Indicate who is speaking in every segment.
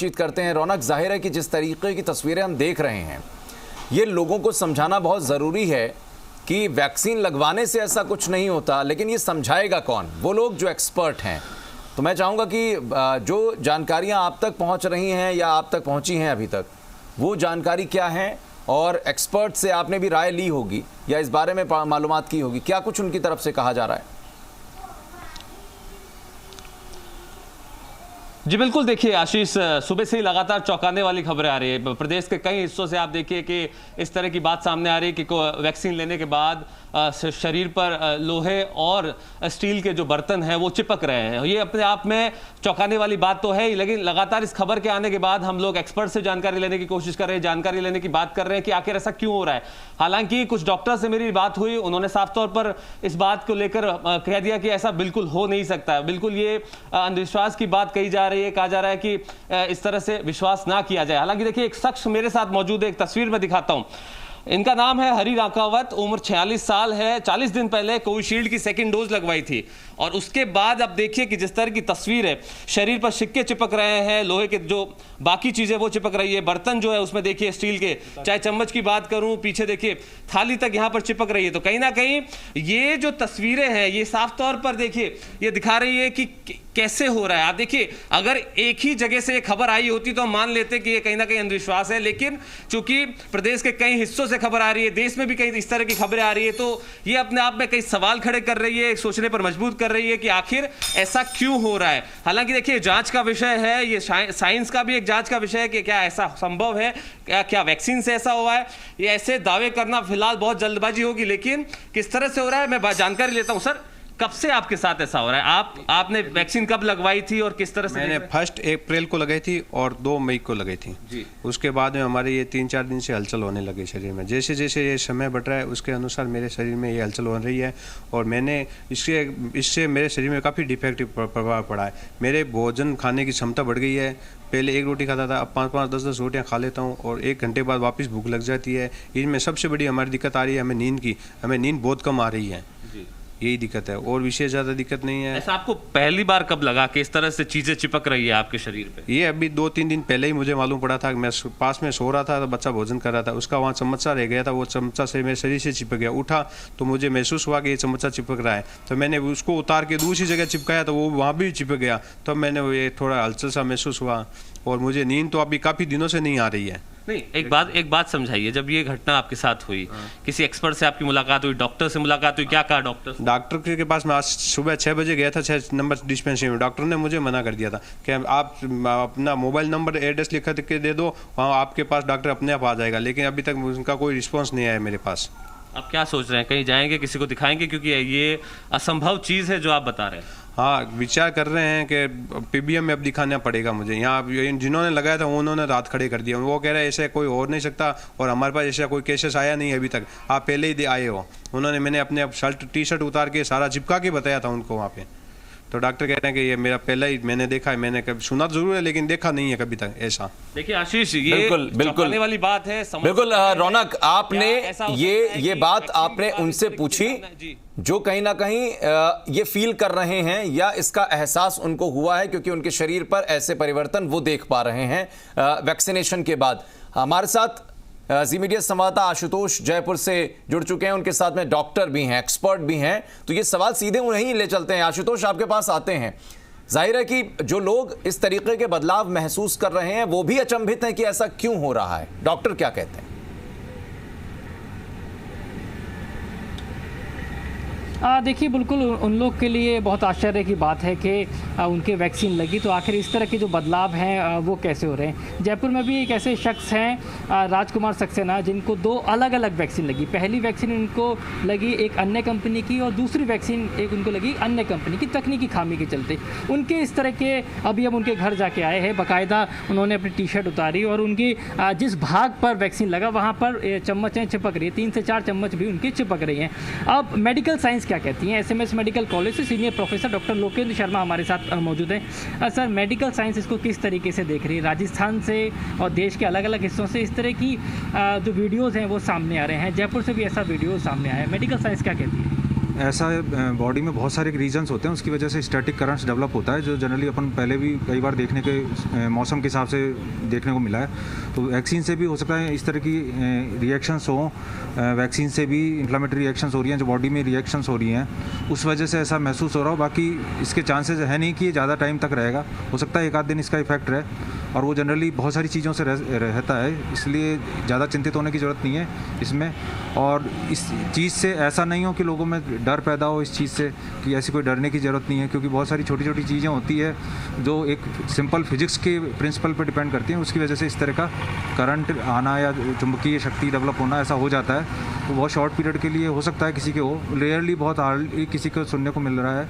Speaker 1: बातचीत करते हैं। रौनक, जाहिर है कि जिस तरीके की तस्वीरें हम देख रहे हैं, ये लोगों को समझाना बहुत ज़रूरी है कि वैक्सीन लगवाने से ऐसा कुछ नहीं होता, लेकिन ये समझाएगा कौन? वो लोग जो एक्सपर्ट हैं। तो मैं चाहूँगा कि जो जानकारियाँ आप तक पहुँच रही हैं या आप तक पहुँची हैं अभी तक, वो जानकारी क्या है, और एक्सपर्ट से आपने भी राय ली होगी या इस बारे में मालूमात की होगी, क्या कुछ उनकी तरफ से कहा जा रहा है?
Speaker 2: जी बिल्कुल, देखिए आशीष, सुबह से ही लगातार चौंकाने वाली खबरें आ रही है। प्रदेश के कई हिस्सों से आप देखिए कि इस तरह की बात सामने आ रही है कि वैक्सीन लेने के बाद शरीर पर लोहे और स्टील के जो बर्तन हैं वो चिपक रहे हैं। ये अपने आप में चौंकाने वाली बात तो है ही, लेकिन लगातार इस खबर के आने के बाद हम लोग एक्सपर्ट से जानकारी लेने की कोशिश कर रहे हैं, जानकारी लेने की बात कर रहे हैं कि आखिर ऐसा क्यों हो रहा है। हालांकि कुछ डॉक्टर से मेरी बात हुई, उन्होंने साफ तौर पर इस बात को लेकर कह दिया कि ऐसा बिल्कुल हो नहीं सकता है, बिल्कुल ये अंधविश्वास की बात कही जा रही है, कहा जा रहा है कि इस तरह से विश्वास ना किया जाए। हालांकि देखिए, एक शख्स मेरे साथ मौजूद है, एक तस्वीर में दिखाता हूं। इनका नाम है हरी राकावत, उम्र 46 साल है। 40 दिन पहले कोविशील्ड की सेकंड डोज लगवाई थी और उसके बाद अब देखिए कि जिस तरह की तस्वीर है, शरीर पर सिक्के चिपक रहे हैं, लोहे के जो बाकी चीजें वो चिपक रही है, बर्तन जो है उसमें देखिए स्टील के, चाहे चम्मच की बात करूं, पीछे देखिए थाली तक यहां पर चिपक रही है। तो कहीं ना कहीं ये जो तस्वीरें हैं ये साफ तौर पर देखिए ये दिखा रही है कि कैसे हो रहा है। आप देखिए, अगर एक ही जगह से खबर आई होती तो हम मान लेते कि ये कहीं ना कहीं अंधविश्वास है, लेकिन चूंकि प्रदेश के कई हिस्सों से खबर आ रही है, देश में भी कई इस तरह की खबरें आ रही है, तो ये अपने आप में कई सवाल खड़े कर रही है, सोचने पर मजबूर कर रही है कि आखिर ऐसा क्यों हो रहा है। हालांकि देखिए, जांच का विषय है, ये साइंस का भी एक जांच का विषय है कि क्या ऐसा संभव है, क्या वैक्सीन से ऐसा हुआ है। ये ऐसे दावे करना फिलहाल बहुत जल्दबाजी होगी, लेकिन किस तरह से हो रहा है मैं जानकारी लेता हूं। सर, कब से आपके साथ ऐसा हो रहा है? आपने वैक्सीन कब लगवाई थी और किस तरह से?
Speaker 3: मैंने 1 अप्रैल को लगाई थी और 2 मई को लगाई थी जी। उसके बाद में हमारे ये 3-4 दिन से हलचल होने लगी शरीर में। जैसे जैसे ये समय बढ़ रहा है उसके अनुसार मेरे शरीर में ये हलचल हो रही है और मैंने इससे मेरे शरीर में काफ़ी डिफेक्टिव प्रभाव पड़ा है। मेरे भोजन खाने की क्षमता बढ़ गई है। पहले 1 रोटी खाता था, अब 5-5, 10-10 रोटियां खा लेता हूं और 1 घंटे बाद वापस भूख लग जाती है। इनमें सबसे बड़ी हमारी दिक्कत आ रही है हमें नींद की। हमें नींद बहुत कम आ रही है, यही दिक्कत है और विशेष ज़्यादा दिक्कत नहीं है।
Speaker 2: ऐसा आपको पहली बार कब लगा कि इस तरह से चीज़ें चिपक रही है आपके शरीर पे?
Speaker 3: ये अभी 2-3 दिन पहले ही मुझे मालूम पड़ा था। मैं पास में सो रहा था तो बच्चा भोजन कर रहा था, उसका वहाँ चमचा रह गया था, वो चमचा से मेरे शरीर से चिपक गया। उठा तो मुझे महसूस हुआ कि ये चमचा चिपक रहा है, तो मैंने उसको उतार के दूसरी जगह चिपकाया तो वो वहाँ भी चिपक गया। तो मैंने ये थोड़ा हलचल सा महसूस हुआ और मुझे नींद तो अभी काफ़ी दिनों से नहीं आ रही है।
Speaker 2: नहीं, एक बात समझाइए, जब ये घटना आपके साथ हुई, किसी एक्सपर्ट से आपकी मुलाकात हुई, डॉक्टर से मुलाकात हुई, क्या कहा डॉक्टर?
Speaker 3: डॉक्टर के पास मैं आज सुबह 6 बजे गया था, 6 नंबर डिस्पेंसरी में। डॉक्टर ने मुझे मना कर दिया था कि आप अपना मोबाइल नंबर एड्रेस लिख के दे दो, वहाँ आपके पास डॉक्टर अपने आप आ जाएगा, लेकिन अभी तक उनका कोई रिस्पॉन्स नहीं आया मेरे पास।
Speaker 2: आप क्या सोच रहे हैं, कहीं जाएंगे, किसी को दिखाएंगे, क्योंकि ये असंभव चीज़ है जो आप बता रहे हैं?
Speaker 3: हाँ, विचार कर रहे हैं कि पीबीएम में अब दिखाना पड़ेगा मुझे। यहाँ जिन्होंने लगाया था उन्होंने रात खड़े कर दिया। वो कह रहे हैं ऐसे कोई और नहीं सकता और हमारे पास ऐसा कोई केसेस आया नहीं अभी तक, आप पहले ही आए हो। मैंने अपने टी शर्ट उतार के सारा चिपका के बताया था उनको वहाँ पे। तो डॉक्टर कह रहे हैं कि ये मेरा पहला ही मैंने देखा है, मैंने कभी सुना जरूर है लेकिन देखा नहीं है कभी तक ऐसा।
Speaker 2: देखिए आशीष, ये चौंकाने वाली बात है।
Speaker 1: बिल्कुल रौनक, आपने ये बात आपने उनसे पूछी जो कहीं ना कहीं ये फील कर रहे हैं या इसका एहसास उनको हुआ है, क्योंकि उनके शरीर पर ऐसे परिवर्तन वो देख पा रहे हैं वैक्सीनेशन के बाद। हमारे साथ जी मीडिया संवाददाता आशुतोष जयपुर से जुड़ चुके हैं, उनके साथ में डॉक्टर भी हैं, एक्सपर्ट भी हैं। तो ये सवाल सीधे उन्हें ले चलते हैं। आशुतोष, आपके पास आते हैं। जाहिर है कि जो लोग इस तरीके के बदलाव महसूस कर रहे हैं वो भी अचंभित हैं कि ऐसा क्यों हो रहा है। डॉक्टर क्या कहते हैं?
Speaker 4: देखिए, बिल्कुल उन लोग के लिए बहुत आश्चर्य की बात है कि उनके वैक्सीन लगी, तो आखिर इस तरह के जो बदलाव हैं वो कैसे हो रहे हैं। जयपुर में भी एक ऐसे शख्स हैं राजकुमार सक्सेना, जिनको 2 अलग अलग वैक्सीन लगी। पहली वैक्सीन उनको लगी एक अन्य कंपनी की और दूसरी वैक्सीन एक उनको लगी अन्य कंपनी की, तकनीकी खामी के चलते। उनके इस तरह के अभी हम उनके घर जाके आए हैं, बाकायदा उन्होंने अपनी टी शर्ट उतारी और उनकी जिस भाग पर वैक्सीन लगा वहाँ पर चम्मचें चिपक रही है, 3 से 4 चम्मच भी उनकी चिपक रही हैं। अब मेडिकल साइंस क्या कहती हैं? एसएमएस मेडिकल कॉलेज से senior professor doctor Lokendra Sharma हमारे साथ मौजूद हैं। सर, मेडिकल साइंस इसको किस तरीके से देख रही है? राजस्थान से और देश के अलग अलग हिस्सों से इस तरह की जो वीडियोज़ हैं वो सामने आ रहे हैं, जयपुर से भी ऐसा वीडियो सामने आया है। मेडिकल साइंस क्या कहती है?
Speaker 5: ऐसा बॉडी में बहुत सारे रीजंस होते हैं, उसकी वजह से स्टैटिक करंट्स डेवलप होता है, जो जनरली अपन पहले भी कई बार देखने के मौसम के हिसाब से देखने को मिला है। तो वैक्सीन से भी हो सकता है इस तरह की रिएक्शंस हों, वैक्सीन से भी इन्फ्लेमेटरी रिएक्शंस हो रही हैं, जो बॉडी में रिएक्शंस हो रही हैं उस वजह से ऐसा महसूस हो रहा हो। बाकी इसके चांसेस है नहीं कि ये ज़्यादा टाइम तक रहेगा, हो सकता है एक आध दिन इसका इफेक्ट रहे, और वो जनरली बहुत सारी चीज़ों से रहता है, इसलिए ज़्यादा चिंतित होने की ज़रूरत नहीं है इसमें। और इस चीज़ से ऐसा नहीं हो कि लोगों में डर पैदा हो इस चीज़ से, कि ऐसी कोई डरने की ज़रूरत नहीं है, क्योंकि बहुत सारी छोटी छोटी चीज़ें होती है जो एक सिंपल फिजिक्स के प्रिंसिपल पर डिपेंड करती हैं, उसकी वजह से इस तरह का करंट आना या चुंबकीय शक्ति डेवलप होना ऐसा हो जाता है। तो बहुत शॉर्ट पीरियड के लिए हो सकता है किसी के हो, रेयरली बहुत हार्डली किसी को सुनने को मिल रहा है,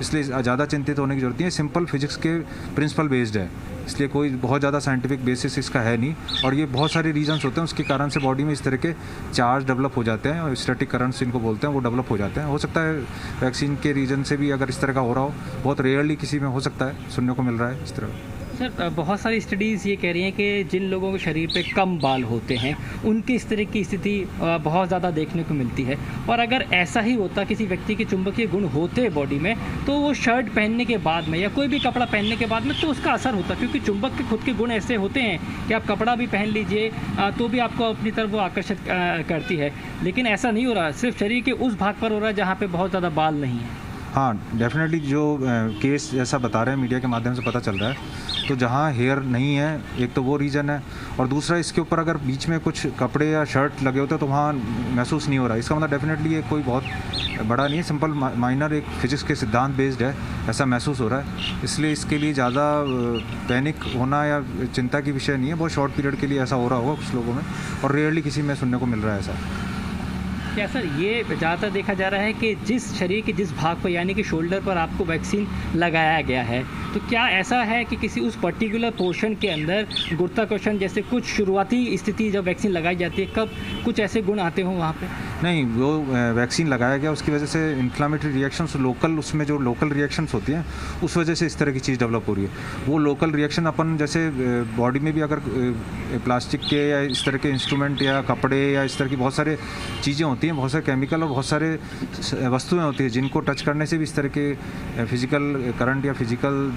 Speaker 5: इसलिए ज़्यादा चिंतित होने की ज़रूरत नहीं है। सिंपल फिजिक्स के प्रिंसिपल बेस्ड है, इसलिए कोई बहुत ज़्यादा साइंटिफिक बेसिस इसका है नहीं, और ये बहुत सारे रीजंस होते हैं उसके कारण से बॉडी में इस तरह के चार्ज डेवलप हो जाते हैं, और स्टैटिक करंट्स इनको बोलते हैं, वो डेवलप हो जाते हैं। हो सकता है वैक्सीन के रीजन से भी अगर इस तरह का हो रहा हो, बहुत रेयरली किसी में हो सकता है, सुनने को मिल रहा है इस तरह।
Speaker 4: सर, बहुत सारी स्टडीज़ ये कह रही हैं कि जिन लोगों के शरीर पे कम बाल होते हैं उनकी इस तरह की स्थिति बहुत ज़्यादा देखने को मिलती है, और अगर ऐसा ही होता, किसी व्यक्ति के चुंबकीय गुण होते बॉडी में, तो वो शर्ट पहनने के बाद में या कोई भी कपड़ा पहनने के बाद में तो उसका असर होता, क्योंकि चुंबक के खुद के गुण ऐसे होते हैं कि आप कपड़ा भी पहन लीजिए तो भी आपको अपनी तरफ वो आकर्षित करती है। लेकिन ऐसा नहीं हो रहा, सिर्फ शरीर के उस भाग पर हो रहा है जहाँ पर बहुत ज़्यादा बाल नहीं है।
Speaker 5: हाँ, डेफिनेटली जो केस ऐसा बता रहे हैं मीडिया के माध्यम से पता चल रहा है, तो जहाँ हेयर नहीं है एक तो वो रीज़न है, और दूसरा इसके ऊपर अगर बीच में कुछ कपड़े या शर्ट लगे होते हैं तो वहाँ महसूस नहीं हो रहा। इसका मतलब डेफिनेटली ये कोई बहुत बड़ा नहीं है, सिंपल माइनर एक फिजिक्स के सिद्धांत बेस्ड है, ऐसा महसूस हो रहा है। इसलिए इसके लिए ज़्यादा पैनिक होना या चिंता की विषय नहीं है, बहुत शॉर्ट पीरियड के लिए ऐसा हो रहा होगा कुछ लोगों में, और रेयरली किसी में सुनने को मिल रहा है ऐसा।
Speaker 4: क्या सर, ये ज़्यादातर देखा जा रहा है कि जिस शरीर के जिस भाग पर, यानी कि शोल्डर पर आपको वैक्सीन लगाया गया है, तो क्या ऐसा है कि किसी उस पर्टिकुलर पोर्शन के अंदर गुरुत्वाकर्षण जैसे कुछ शुरुआती स्थिति जब वैक्सीन लगाई जाती है, कब कुछ ऐसे गुण आते हों वहाँ पे?
Speaker 5: नहीं, वो वैक्सीन लगाया गया उसकी वजह से इन्फ्लामेटरी रिएक्शंस लोकल, उसमें जो लोकल रिएक्शंस होती हैं उस वजह से इस तरह की चीज़ डेवलप हो रही है। वो लोकल रिएक्शन अपन जैसे बॉडी में भी अगर प्लास्टिक के या इस तरह के इंस्ट्रूमेंट या कपड़े या इस तरह की बहुत सारे चीज़ें होती हैं, बहुत सारे केमिकल और बहुत सारे वस्तुएं होती हैं जिनको टच करने से भी इस तरह के फिजिकल करंट या फिजिकल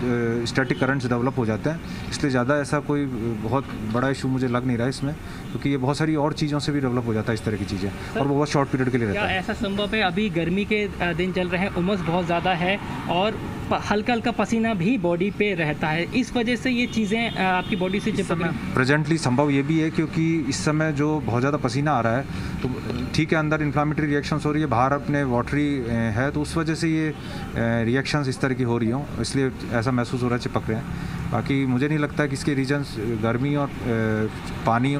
Speaker 5: स्टैटिक करंट्स डेवलप हो जाते हैं। इसलिए ज़्यादा ऐसा कोई बहुत बड़ा इशू मुझे लग नहीं रहा है इसमें, क्योंकि ये बहुत सारी और चीज़ों से भी डेवलप हो जाता है इस तरह की चीज़ें, और वो बहुत शॉर्ट पीरियड के लिए रहता है।
Speaker 4: क्या ऐसा संभव है, अभी गर्मी के दिन चल रहे हैं, उमस बहुत ज़्यादा है और हल्का हल्का पसीना भी बॉडी पे रहता है, इस वजह से ये चीज़ें आपकी बॉडी से चिपक रही हैं?
Speaker 5: प्रेजेंटली संभव ये भी है, क्योंकि इस समय जो बहुत ज़्यादा पसीना आ रहा है, तो ठीक है अंदर इन्फ्लामेटरी रिएक्शंस हो रही है, बाहर अपने वाटरी है, तो उस वजह से ये रिएक्शंस इस तरह की हो रही हों, इसलिए ऐसा महसूस हो रहा है, चिपक रहे हैं। बाकी मुझे नहीं लगता कि इसके रीजन्स गर्मी और पानी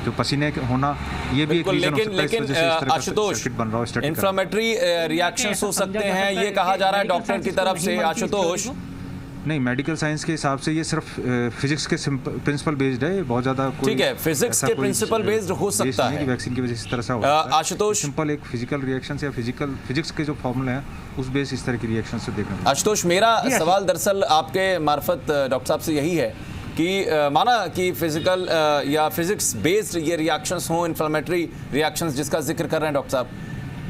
Speaker 5: जो पसीने होना ये भी एक रीजन हो सकता है।
Speaker 1: लेकिन आशुतोष, इन्फ्लेमेटरी रिएक्शंस हो सकते हैं ये कहा जा रहा है डॉक्टर की तरफ से। आशुतोष,
Speaker 5: नहीं, मेडिकल साइंस के हिसाब से ये सिर्फ फिजिक्स के प्रिंसिपल बेस्ड है, बहुत ज़्यादा
Speaker 1: ठीक है, फिजिक्स के प्रिंसिपल बेस्ड हो सकता है,
Speaker 5: वैक्सीन की वजह से इस तरह से होता है।
Speaker 1: आशुतोष,
Speaker 5: सिंपल एक फिजिकल रिएक्शन या फिजिक्स के जो फॉर्मूले हैं उस बेस इस तरह की रिएक्शन से देखने को।
Speaker 1: आशुतोष, मेरा सवाल दरअसल आपके मार्फत डॉक्टर साहब से यही है कि माना कि फिजिकल या फिजिक्स बेस्ड ये रिएक्शंस हों, इन्फ्लेमेटरी रिएक्शंस जिसका जिक्र कर रहे हैं डॉक्टर साहब,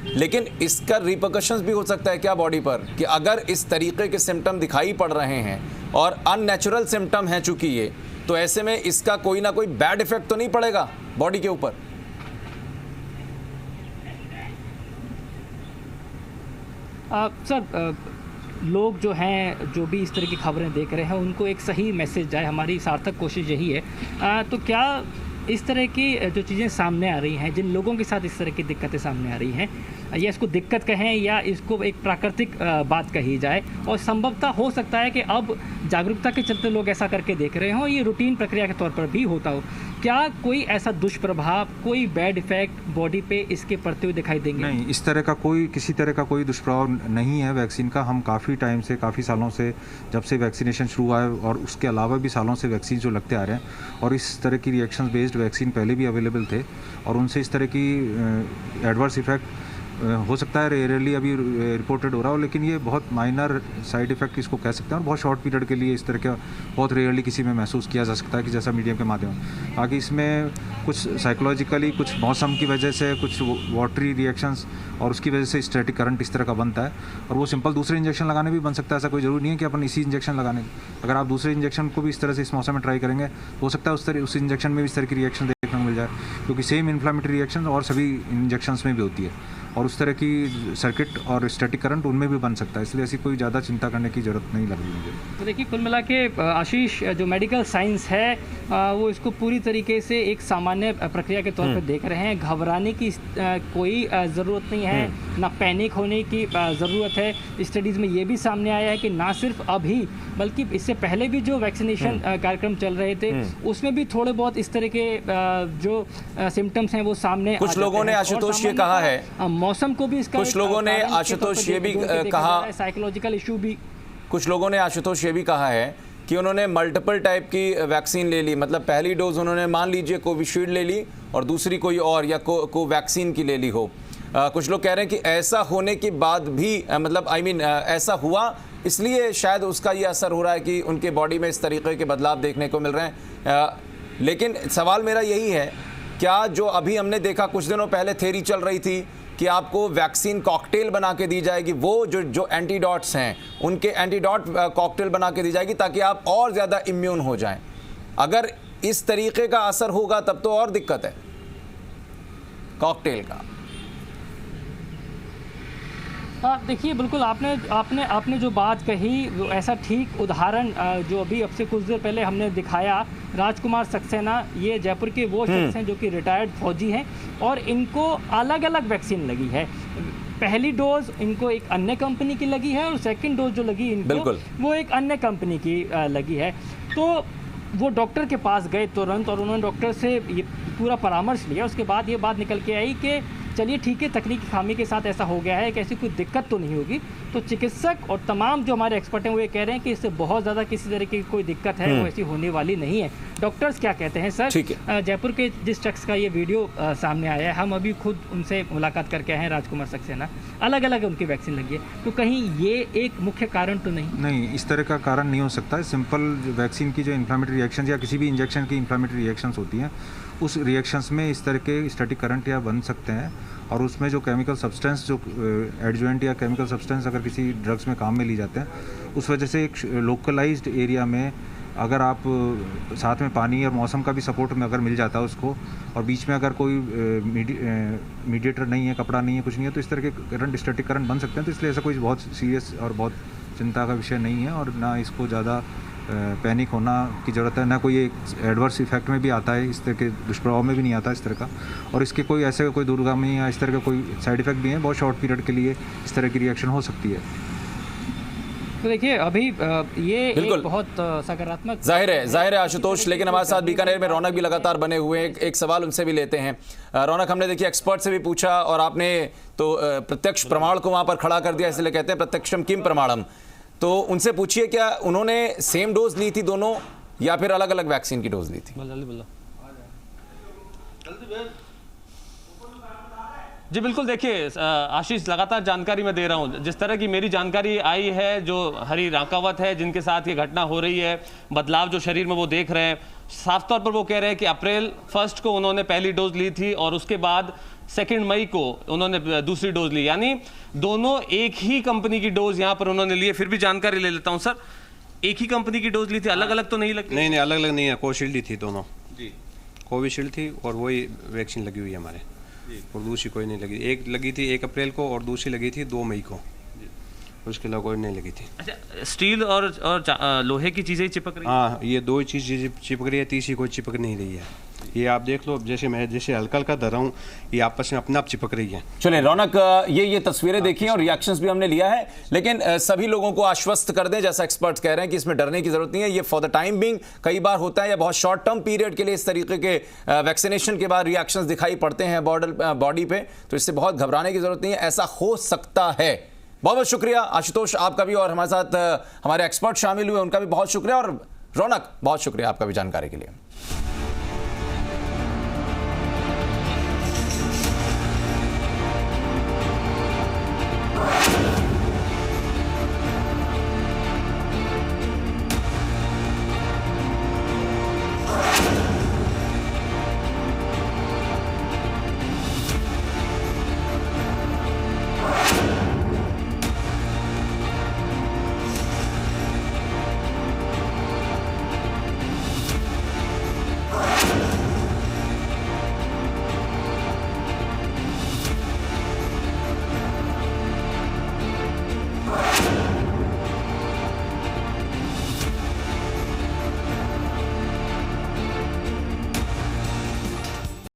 Speaker 1: लेकिन इसका रिपरकशंस भी हो सकता है क्या बॉडी पर, कि अगर इस तरीके के सिम्टम दिखाई पड़ रहे हैं और अननेचुरल सिम्टम हैं चूंकि ये, तो ऐसे में इसका कोई ना कोई बैड इफेक्ट तो नहीं पड़ेगा बॉडी के ऊपर?
Speaker 4: सर, लोग जो हैं, जो भी इस तरह की खबरें देख रहे हैं, उनको एक सही मैसेज जाए, हमारी सार्थक कोशिश यही है। तो क्या इस तरह की जो चीज़ें सामने आ रही हैं, जिन लोगों के साथ इस तरह की दिक्कतें सामने आ रही हैं, या इसको दिक्कत कहें या इसको एक प्राकृतिक बात कही जाए, और संभवतः हो सकता है कि अब जागरूकता के चलते लोग ऐसा करके देख रहे हों, ये रूटीन प्रक्रिया के तौर पर भी होता हो, क्या कोई ऐसा दुष्प्रभाव, कोई बैड इफेक्ट बॉडी पे इसके पड़ते हुए दिखाई देंगे?
Speaker 5: नहीं, इस तरह का किसी तरह का कोई दुष्प्रभाव नहीं है वैक्सीन का। हम काफ़ी टाइम से, काफ़ी सालों से, जब से वैक्सीनेशन शुरू हुआ है और उसके अलावा भी सालों से वैक्सीन जो लगते आ रहे हैं, और इस तरह की रिएक्शन बेस्ड वैक्सीन पहले भी अवेलेबल थे, और उनसे इस तरह की एडवर्स इफेक्ट हो सकता है रेयरली अभी रिपोर्टेड हो रहा हो, लेकिन ये बहुत माइनर साइड इफेक्ट इसको कह सकते हैं और बहुत शॉर्ट पीरियड के लिए इस तरह का बहुत रेयरली किसी में महसूस किया जा सकता है कि जैसा मीडियम के माध्यम। बाकी इसमें कुछ साइकोलॉजिकली, कुछ मौसम की वजह से, कुछ वाटरी रिएक्शंस और उसकी वजह से स्टैटिक करंट इस तरह का बनता है और वो सिंपल दूसरे इंजेक्शन लगाने भी बन सकता है। ऐसा कोई ज़रूरी नहीं है कि अपन इसी इंजेक्शन लगाने, अगर आप दूसरे इंजेक्शन को भी इस तरह से इस मौसम में ट्राई करेंगे हो सकता है उस इंजेक्शन में भी इस तरह की रिएक्शन देखने को मिल जाए, क्योंकि सेम इन्फ्लामेटरी रिएक्शन और सभी इंजेक्शंस में भी होती है और उस तरह की सर्किट और स्टैटिक करंट उनमें भी बन सकता है, इसलिए ऐसी कोई ज़्यादा चिंता करने की ज़रूरत नहीं लग रही मुझे।
Speaker 4: तो देखिए, कुल मिला के आशीष, जो मेडिकल साइंस है वो इसको पूरी तरीके से एक सामान्य प्रक्रिया के तौर पर देख रहे हैं। घबराने की कोई ज़रूरत नहीं है, ना पैनिक होने की ज़रूरत है। स्टडीज़ में ये भी सामने आया है कि ना सिर्फ अभी बल्कि इससे पहले भी जो वैक्सीनेशन कार्यक्रम चल रहे थे उसमें भी थोड़े बहुत इस तरह के जो सिम्टम्स हैं वो सामने
Speaker 1: कुछ लोगों ने आशुतोष ये कहा है,
Speaker 4: मौसम को भी इसका
Speaker 1: कुछ लोगों ने आशुतोष ये भी कहा,
Speaker 4: साइकोलॉजिकल इशू भी,
Speaker 1: कुछ लोगों ने आशुतोष ये भी कहा है कि उन्होंने मल्टीपल टाइप की वैक्सीन ले ली, मतलब पहली डोज उन्होंने मान लीजिए कोविशील्ड ले ली और दूसरी कोई और या कोवैक्सीन की ले ली हो। कुछ लोग कह रहे हैं कि ऐसा होने के बाद भी मतलब ऐसा हुआ इसलिए शायद उसका ये असर हो रहा है कि उनके बॉडी में इस तरीके के बदलाव देखने को मिल रहे हैं। लेकिन सवाल मेरा यही है, क्या जो अभी हमने देखा कुछ दिनों पहले थ्योरी चल रही थी कि आपको वैक्सीन कॉकटेल बना के दी जाएगी, वो जो एंटीडॉट्स हैं उनके एंटीडॉट कॉकटेल बना के दी जाएगी ताकि आप और ज़्यादा इम्यून हो जाएं। अगर इस तरीके का असर होगा तब तो और दिक्कत है कॉकटेल का।
Speaker 4: देखिए, बिल्कुल आपने जो बात कही वो ऐसा ठीक उदाहरण जो अभी अब से कुछ देर पहले हमने दिखाया, राजकुमार सक्सेना, ये जयपुर के वो शख्स हैं जो कि रिटायर्ड फौजी हैं और इनको अलग अलग वैक्सीन लगी है। पहली डोज इनको एक अन्य कंपनी की लगी है और सेकंड डोज जो लगी इनको वो एक अन्य कंपनी की लगी है। तो वो डॉक्टर के पास गए तुरंत और उन्होंने डॉक्टर से ये पूरा परामर्श लिया। उसके बाद ये बात निकल के आई कि चलिए ठीक है, तकनीकी खामी के साथ ऐसा हो गया है कि ऐसी कोई दिक्कत तो नहीं होगी। तो चिकित्सक और तमाम जो हमारे एक्सपर्ट हैं वो ये कह रहे हैं कि इससे बहुत ज़्यादा किसी तरह की कोई दिक्कत है वो ऐसी होने वाली नहीं है। डॉक्टर्स क्या कहते हैं सर? जयपुर के जिस शख्स का ये वीडियो सामने आया है, हम अभी खुद उनसे मुलाकात करके आए हैं, राजकुमार सक्सेना, अलग अलग उनकी वैक्सीन लगी है, तो कहीं ये एक मुख्य कारण तो नहीं?
Speaker 5: इस तरह का कारण नहीं हो सकता है। सिंपल वैक्सीन की जो इन्फ्लामेटरी रिएक्शन या किसी भी इंजेक्शन की इन्फ्लामेटरी रिएक्शंस होती हैं, उस रिएक्शंस में इस तरह के स्टैटिक करंट या बन सकते हैं और उसमें जो केमिकल सब्सटेंस, जो एडजुवेंट या केमिकल सब्सटेंस अगर किसी ड्रग्स में काम में ली जाते हैं, उस वजह से एक लोकलाइज्ड एरिया में अगर आप साथ में पानी और मौसम का भी सपोर्ट में अगर मिल जाता है उसको, और बीच में अगर कोई मीडिएटर नहीं है, कपड़ा नहीं है, कुछ नहीं है, तो इस तरह के करंट, स्टैटिक करंट बन सकते हैं। तो इसलिए ऐसा कोई बहुत सीरियस और बहुत चिंता का विषय नहीं है और ना इसको ज़्यादा पैनिक होना की ज़रूरत है, ना कोई एक एडवर्स इफेक्ट में भी आता है, इस तरह के दुष्प्रभाव में भी नहीं आता इस तरह का, और इसके कोई ऐसे कोई दूरगामी या इस तरह का कोई साइड इफेक्ट भी है। बहुत शॉर्ट पीरियड के लिए इस तरह की रिएक्शन हो सकती है।
Speaker 4: तो देखिए, अभी ये एक बहुत सकारात्मक
Speaker 1: जाहिर है आशुतोष, लेकिन हमारे साथ बीकानेर में रौनक भी लगातार बने हुए हैं। एक सवाल उनसे भी लेते हैं। रौनक, हमने देखिए एक्सपर्ट से भी पूछा और आपने तो प्रत्यक्ष प्रमाण को वहां पर खड़ा कर दिया, इसलिए कहते हैं प्रत्यक्षम किम प्रमाणम। तो उनसे पूछिए, क्या उन्होंने सेम डोज ली थी दोनों या फिर अलग अलग वैक्सीन की डोज ली थी?
Speaker 2: जी बिल्कुल, देखिए आशीष, लगातार जानकारी मैं दे रहा हूं। जिस तरह की मेरी जानकारी आई है, जो हरी राकावत है जिनके साथ ये घटना हो रही है, बदलाव जो शरीर में वो देख रहे हैं, साफ तौर पर वो कह रहे हैं कि अप्रैल 1 को उन्होंने पहली डोज ली थी और उसके बाद 2 मई को उन्होंने दूसरी डोज ली, यानी दोनों एक ही कंपनी की डोज यहां पर उन्होंने ली है। फिर भी जानकारी ले लेता हूं सर, एक ही कंपनी की डोज ली थी, अलग अलग तो नहीं लगी?
Speaker 3: नहीं, अलग अलग नहीं है, कोविशील्ड ही थी दोनों जी, कोविशील्ड थी और वही वैक्सीन लगी हुई है हमारे, और दूसरी कोई नहीं लगी। एक लगी थी 1 अप्रैल को और दूसरी लगी थी 2 मई को, उसके अलावा कोई नहीं लगी थी।
Speaker 2: अच्छा, स्टील और लोहे की चीजें चिपक रही हैं?
Speaker 3: हाँ, ये 2 ही चीज़ चिपक रही है, तीसरी कोई चिपक नहीं रही है। ये आप देख लो, जैसे मैं हल्का हल्का धर रहा हूँ, ये आपस में अपने आप चिपक रही है।
Speaker 1: चलिए रौनक, ये तस्वीरें देखी और रिएक्शंस भी हमने लिया है, लेकिन सभी लोगों को आश्वस्त कर दें, जैसा एक्सपर्ट्स कह रहे हैं कि इसमें डरने की जरूरत नहीं है। ये फॉर द टाइम बिंग कई बार होता है या बहुत शॉर्ट टर्म पीरियड के लिए इस तरीके के वैक्सीनेशन के बाद रिएक्शंस दिखाई पड़ते हैं बॉडी पे, तो इससे बहुत घबराने की जरूरत नहीं है, ऐसा हो सकता है। बहुत बहुत शुक्रिया आशुतोष आपका भी, और हमारे साथ हमारे एक्सपर्ट शामिल हुए उनका भी बहुत शुक्रिया, और रौनक बहुत शुक्रिया आपका भी जानकारी के लिए।